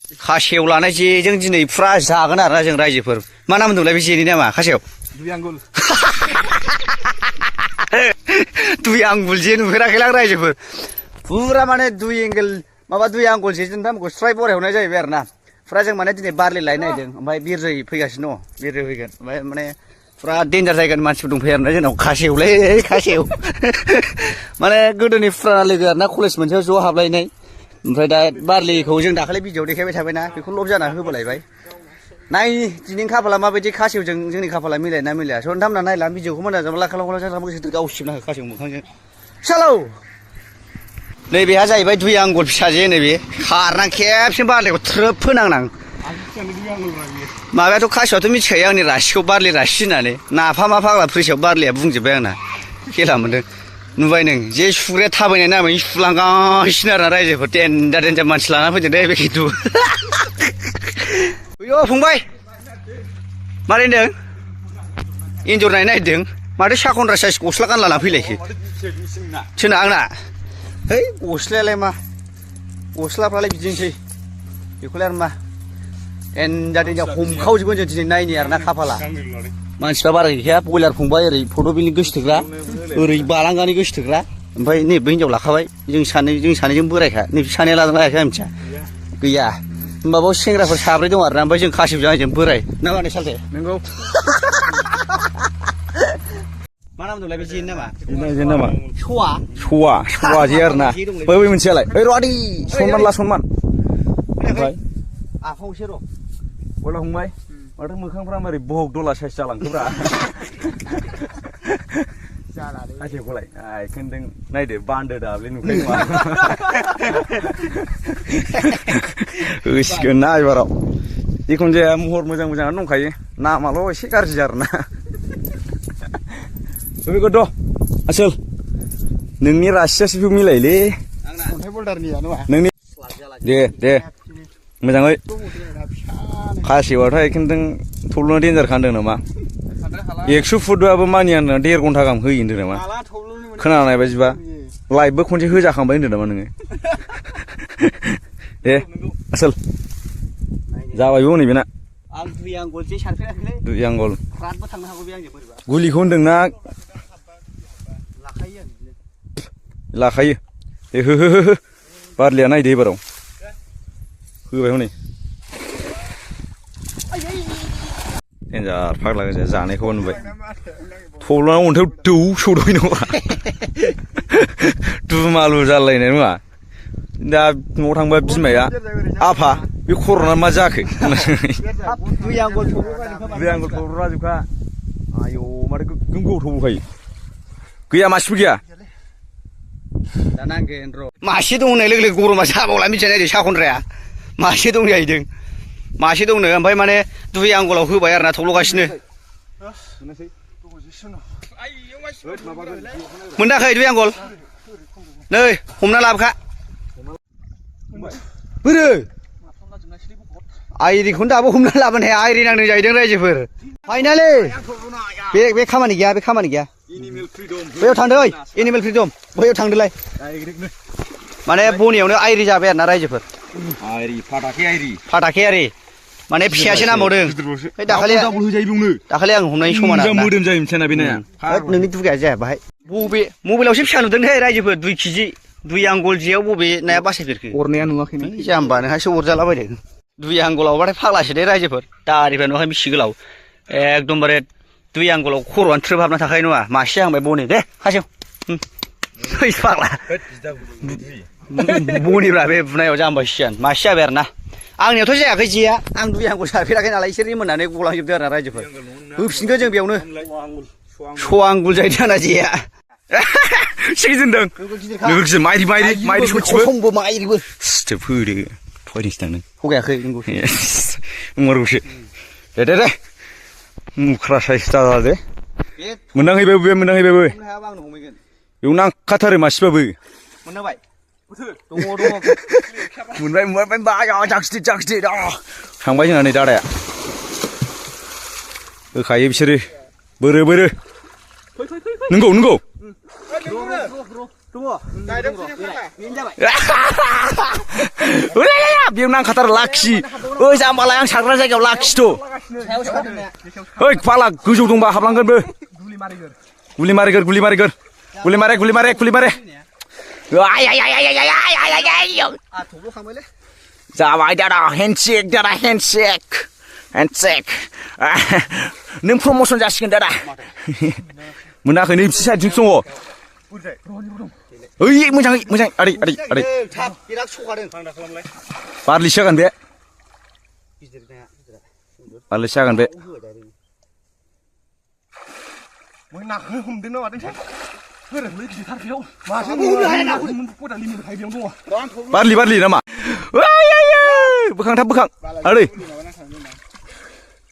खासेव लानाय जेजों दिनै फुरा जागोन आरोना जों रायजोफोर मा नाम होनदोंलाय बे जेनि नामा खासेव दुइ आंगुल दुइ आंगुल जे नुफेराखैलां रायजोफोर फुरा माने दुइ एंगेल माबा दुइ आंगुल जेजों दामखौ स्राय बरायहरनाय जाहैबाय आरो ना फुरा जों माने दिनै बारलि लायनो नागिरदों ओमफ्राय बिरजै फैगासिनो दङ बिरजै फैगोन ओमफ्य माने फुरा देन्जार जायगानि मानसिफोर दंफैयो आरोना जोंनाव खासेवलै खासेव माने गोदोनि फुराना लोगो आरोना कलेज मोनसेयाव ज' हाबलायनाय ओमफ्राय दा बारलिखौ जों दाखालि भिडिअ देखायबाय थाबायना बेखौ लब जाना होबोलायबाय नाय दिनैनि खाफाला माबायदि खासेवजों जोंनि खाफाला मिलायना मिलाया सन थामना नायला भिडिअखौ मोजां जाबा लाखाला गावसिबना हो खासेव मोखांजों सालौ नैबेहा जाहैबाय दुइ आंगुल फिसाजे नैबे खारना खेबसे बारलिखौ थ्रोब फोनांनां माबायाथ' खासेवआथ' मिथिखायो आंनि रासिखौ बारलि रासि होननानै नाफा मा फाग्ला फैसायाव बारलिया बुंजोब्बाय आंना खेला मोनदों नुबाय नों जे सुग्राया थाबायनाय नामै सुलांगासिनो आरोना रायजोफोर देन्जार देन्जार मानसि लाना फैदों दे बे खिन्थु अय्यो फंबाय मारै होनदों एन्जर नायनो नागिरदों माथो साखन्द्रा साइस गस्ला गानला लाना फैलायखो सोरना आंना है गस्लायालाय मा गस्लाफ्रालाय बिदिनोसै बेखौलाय आरो मा देन्जार देन्जार हमखावजोबगोन जों दिनै नायनि आरोना खाफाला मानसिफ्रा बारा गैखाया बयलार फंबाय ओरै फट'बिलनि गोसोथोग्रा ओरै बालांगानि गोसोथोग्रा ओमफ्राय नैबे हिन्जाव लाखाबाय जों सानैजों बोरायखा नैबे सानैया लादों लायाखै आं मिथिया गैया होमबाबो सेंग्राफोर साब्रै दं आरोना ओमफ्राय जों खासेवजों आंजों बोराय ना मानो सालथे नंगौ मा नाम दंलाय बे जेनि नामा जेनि नामा सवा जे आरोना बै मोनसेयालाय ओइ र'आदि सनमान ला सनमान ओमफ्राय आफावसो र' गला फंबाय माथो मोखांफ्रा मारै बहग दला साइस जालांखोब्रा खासेवखौलाय खोन्दों नायदो बान्दो दाब्ले नुखायो नङा होसिगोन ना एबाराव जिखुनु जाया महर मोजां मोजाङानो दंखायो नामाल' एसे गाज्रि आरोना बेखौ द' आसोल नोंनि रासियासो बेयाव मिलायलै अन्थाइ बल्दारनिया नङा नोंनि दे मोजाङै खासेवाथ' खिन्थु थब्ल'ना देन्जार खान्दों नामा 100 फुटबाबो मानियानो 1.5 घन्टा गाहाम होयो होन्दों नामा खोनानाय बायदिबा लाइभबो खनसे होजाखांबाय होन्दों नामा नोङो दे आसोल जाबायबो हनै बेना आं दुइ आंगुल जे सारफेराखैलै दुइ आंगुल रातबो थांनो हागौ बे आंजों बोरैबा गुलिखौ होन्दोंना लाखायो आं बिदिनो लाखायो दे हो बारलिया नायदो एबाराव होबाय हनै देन्जार फाग्ला गोजा जानायखौबो नुबाय थब्ल'ना अन्थायाव दौ सौदों नङा दुमालु जालायनाय नङा दा न'आव थांबा बिमाया आफा बे खर'ना मा जाखो दुइ आंगुल थब्ल'राजोबखा आयौ माथो गोमगौ थब्ल'खायो गैया मासेबो गैया दा नांगोन र' मासे दं होननाय लोगो लोगो गरमा जाबावला मिथिया नायदो साखन्द्राया मासे दं जाहैदों मासे दंनो ओमफ्राय माने दुइ आंगुलाव होबाय आरोना थब्ल'गासिनो मोनाखै दुइ आंगुल नै हमना लाबोखा बोरो आइरिखौनो दाबो हमना लाबोनो हाया आइरि नांदों जाहैदों रायजोफोर फाइनालि बे खामानि गैया बैयाव थांदो ओइ एनिमेल फ्रिदम बैयाव थांदोलाय माने बनियावनो आइरि जाबाय आरोना रायजोफोर फाटाखै आइरि माने फिसासो नांबावदों दाखालि आं हमनायनि समान मोदोम जायो मिथिया बे नाया नोंनि दुगाया जाया बाहाय बबे मबाइलावसो फिसा नुदोंहाय रायजोफोर 2 केजि दुइ आंगुल जेयाव बबे नाया बासायफेरखो अरनाया नुवाखैनो जाम्बा नोंहासो अरजालाबायदों दुइ आंगुलावबाथाय फाग्लासो दे रायजोफोर दारिफ्रा नुवाखै बेसे गोलाव एकदमबारे दुइ आंगुलाव खर'आनो थ्रोब हाबना थाखायो नङा मासे जाहांबाय बनि दे खासेव फाग्ला बनिब्रा बे बुनायाव जाम्बासियान मासे जाबाय आरो ना आंनियावथ' जायाखै जेया आं दुइ आंगुल सारफेराखै नालाय इसोर मोननानै गलांजोबदों आरो रायजोफोर होफिनगोन जों बेयावनो आंगुल जाहैदों आंना जेया सिगिजेनदों लोगोसे माइरि समबो माइरिबो सिथोब होदो थगायदोंसो दां नों थगायाखै नंगौ उमारगौसो दे मुख्रा साइस दादा दे मोननांहैबायबो बेयाव नांखाथारो मासेबाबो मोननांबाय मोनबाय जाखिथि थांबाय जोंहा नै दादाया होखायो बिसोरो बोरो नंगौ बेयाव नांखाथार लाखि ओइ जाम्बालाय आं सारग्रा जायगायाव लाखिथ' ओइ फाला गोजौ दंबा हाबलांगोनबो गुलि मारे जाबाय दादा हेन्डसेक नों प्रमसन जासिगोन दादा मोनाखै नै बिसि साइडथिं दङ ओइ मोजाङै आदै बारलिसो जागोन बे बारलि नामा बोखां आदै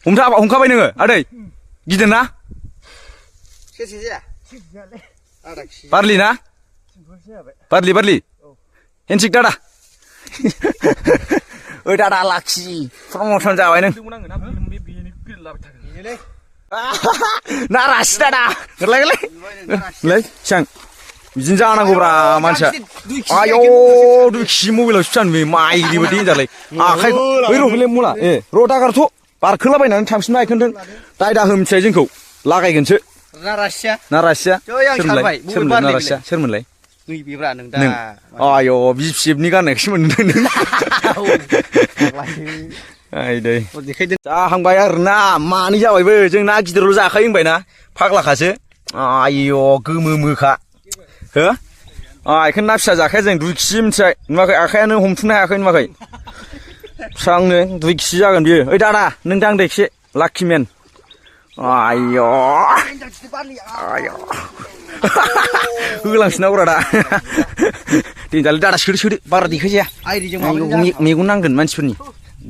हमखाबाय नोङो आदै गिदिर ना बारलि ना बारलि हेन्सिक दादा ओइ दादा लाखि प्रमसन जाबाय नों नारासि दादा गोरलाय सिगां बिदिनो जानांगौब्रा मानसिया आयौ दुखि मबाइलाव सुचानो बे माइग्रिबो देन्जारलै आखाइखौ ओइ र'फैलाय मुला र' दागारथ' बारखोलाबायनानै थांफिननो आइखोनदों दायदा होमिथिबाय जोंखौ लागायगोनसो नारासिया सोरमोनलाय नों आयौ बिसिबनि गाननायखौसो मोनदों नों आयदै जाहांबाय आरोना मानै जाबायबो जों ना गिदिरल' जाखायो होनबायना फाग्लाखासो आयौ गोमोखा हो आइखोन ना फिसा जाखाया जों 2 केजि मिथिबाय नुवाखै आखायानो हमथुमनो हायाखै नुवाखै स्रांनो 2 केजि जागोन बियो ओइ दादा नों दांदो एसे लाकिमेन आयौ होलांफिननांगौरा दा देन्जारलै दादा सोदो बारा देखायजाया मेगन नांगोन मानसिफोरनि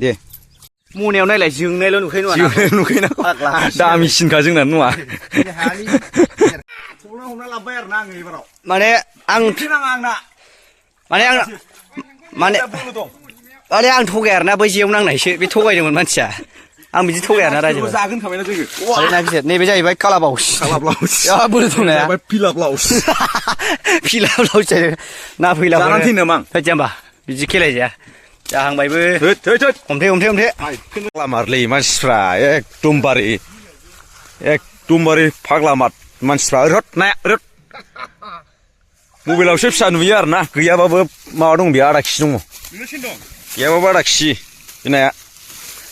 दे मनायाव नायलाय जोंनायल' नुखायो दामिसिनखा जोंना नङा माने आं थगाया आरोना बै जेयाव नांनायसो बे थगायदोंमोन मानसिया आं बिदि थगाया ना रायजो जागोनखाबायना जोङो ना गिदिर नैबे जाहैबाय कालाबाउस बोलो दंनाया फिलाब्लाउस ना फैला जानानै थैनो मा जाम्बा बिदि खेलाय जाया जाहांबायबो हमथे फाग्लामारलै मानसिफ्रा एकदमबारे फाग्लामार मानसिफ्रा ओरैहत नाया ओरैहत मबाइलावसो फिसा नुयो आरोना गैयाबाबो माबा दं बेयो 1/2 केजि दङ गैयाबाबो 1/2 केजि बे नाया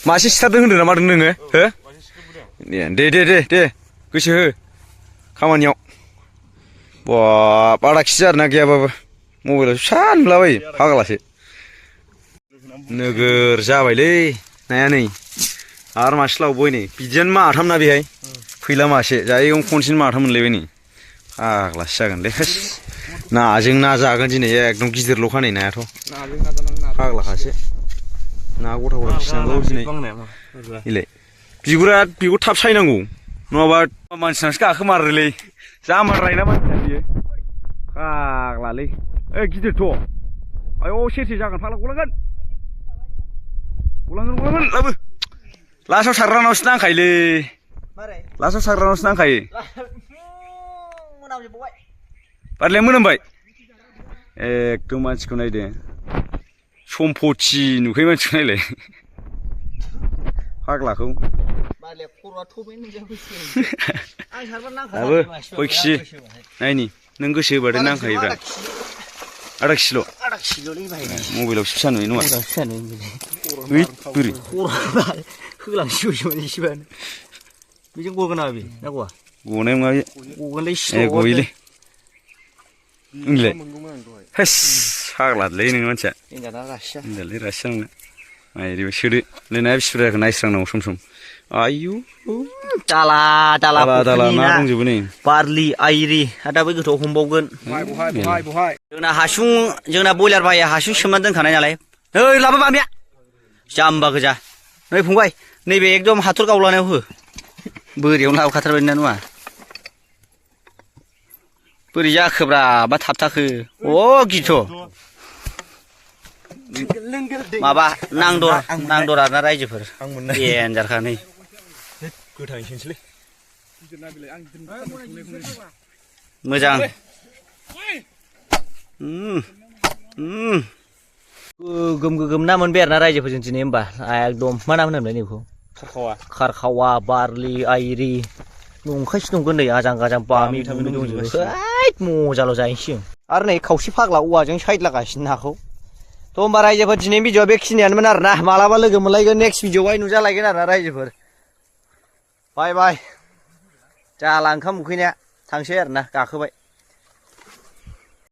मासे सिथारदों होनदों ना मादों नोङो हो दे गोसो हो खामानियाव बाब 1/2 केजि आरोना गैयाबाबो मबाइलाव फिसा नुलाबायो फाग्लासो नोगोर जाबायलै नाया नै आरो मासे लावबाय नै बिदियानो माथाम ना बेहाय फैला मासे जायगायावनो खनसेनो माथाम मोनलायबाय नै फाग्लासो जागोनलै नाजों ना जागोन दिनै एकदम गिदिरल'खा नै नायाथ' फाग्लाखासो ना गथा खिनांगौ दिनै इलाय बिगुर थाब सायनांगौ नङाबा मानसिनासो गाखोमारोलै जामाररायना मानसिया बियो फाग्लालै ओइ गिदिरथ' आयौ सेरसे जागोन फाग्ला गलांगोन लाबो लासाव सारग्रानावसो नांखायोलै लासाव सारग्रानावसो नांखायो बारलाया मोनामबाय एकदम मानसिखौ नायदो सम्पति नुखायो मानसिखौ नायलाय फाग्लाखौ दाबो 1 केजि नायनि नों गोसो होबाथाय नांखायोब्रा 1/2 किल' मबाइलावसो फिसा नुयो नङा बोरै होलांसिगौसोमोन एसेबानो बेजों गगोन नामा बे ना गवा गनाय नङा बे गगोनलै गयोलै नोंलाय हेस फाग्लालै नों मानसिया देन्जारलै रासिया नोंना नायरिबो सोदो नाया बिसिबुरजा जाखो नायस्रांनांगौ सम आयु दाला ना दंजोबो नै बारलि आइरि दा बै गोथौआव हमबावगोन जोंना बयलार बाया हासुं सोमनानै दोनखानाय नालाय ओइ लाबो बामिया जाम्बा गोजा नै फंबाय नैबे एकदम हाथर गावलानायाव हो बोरियावनो लाबोखाथारबाय ना नङा बोरै जाखोब्रा मा थाबथाखो गिथ' माबा नांदर आरोना रायजोफोर देन्जारखा नै गोथांसैलै मोजां गोगोम ना मोनबाय आरोना रायजोफोरजों दिनै होमबा एकदम मा ना होनोमोनलाय नैखौ खारखावा बारलि आइरि नंखायसो नंगोन नै आजां गाजां बामि दंजोबो मजाल' जाहैनोसै आरो नै खावसे फाग्ला औवाजों साइडलागासिनो नाखौ थ' होमबा रायजोफोर दिनैनि भिडिअआ बेखिनियानोमोन आरोना मालाबा लोगो मोनलायगोन नेक्स्ट भिडिअआवहाय नुजालायगोन आरोना रायजोफोर बाय बाय जाला ओंखाम उखैनाया थांसै आरोना गाखोबाय